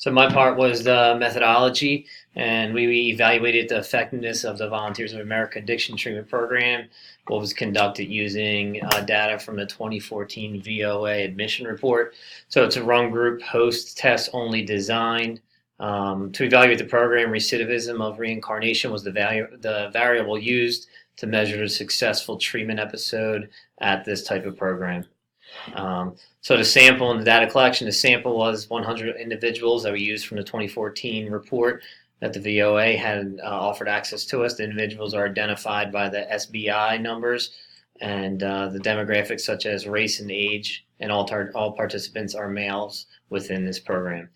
So my part was the methodology, and we evaluated the effectiveness of the Volunteers of America Addiction Treatment Program. What was conducted using data from the 2014 VOA admission report. So it's a run group, host, test only design. To evaluate the program, recidivism of reincarnation was the variable used to measure the successful treatment episode at this type of program. So the sample and the data collection, the sample was 100 individuals that we used from the 2014 report that the VOA had offered access to us. The individuals are identified by the SBI numbers and the demographics such as race and age, and all participants are males within this program.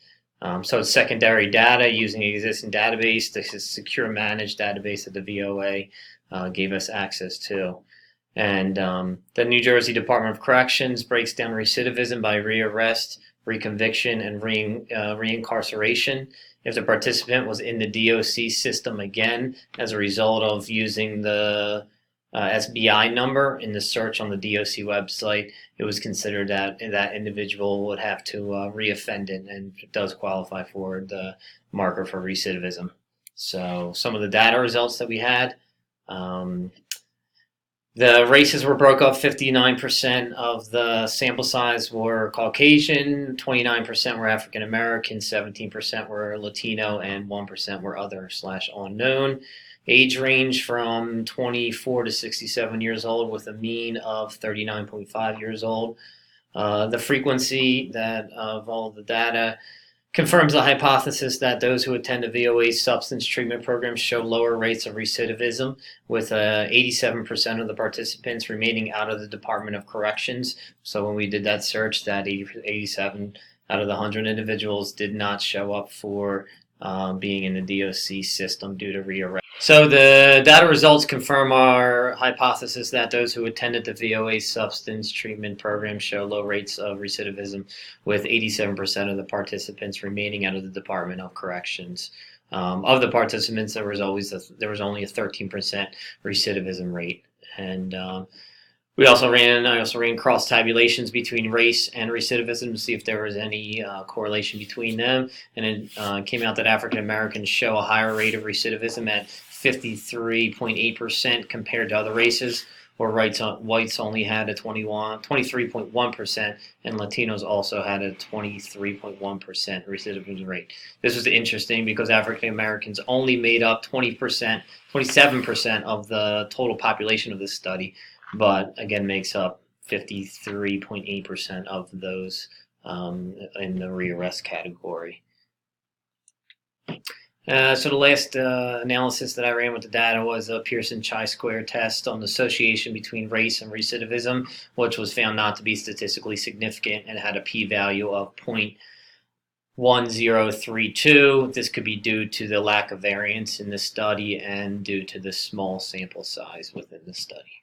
So it's secondary data using an existing database. This is secure managed database that the VOA gave us access to. And the New Jersey Department of Corrections breaks down recidivism by rearrest, reconviction, and reincarceration. If the participant was in the DOC system again as a result of using the SBI number in the search on the DOC website, it was considered that that individual would have to reoffend it, and it does qualify for the marker for recidivism. So some of the data results that we had. The races were broke up. 59% of the sample size were Caucasian, 29% were African American, 17% were Latino, and 1% were other/unknown. Age range from 24 to 67 years old with a mean of 39.5 years old. The frequency of all the data confirms the hypothesis that those who attend the VOA substance treatment program show lower rates of recidivism, with 87% of the participants remaining out of the Department of Corrections. So when we did that search, that 87 out of the 100 individuals did not show up for being in the DOC system due to rearrest. So the data results confirm our hypothesis that those who attended the VOA substance treatment program show low rates of recidivism, with 87% of the participants remaining out of the Department of Corrections. Of the participants, there was only a 13% recidivism rate, and I also ran cross tabulations between race and recidivism to see if there was any correlation between them, and it came out that African Americans show a higher rate of recidivism at 53.8% compared to other races, where whites only had a 23.1%, and Latinos also had a 23.1% recidivism rate. This was interesting because African Americans only made up 27% of the total population of this study, but again makes up 53.8% of those in the rearrest category. So the last analysis that I ran with the data was a Pearson chi-square test on the association between race and recidivism, which was found not to be statistically significant and had a p-value of 0.1032. This could be due to the lack of variance in the study and due to the small sample size within the study.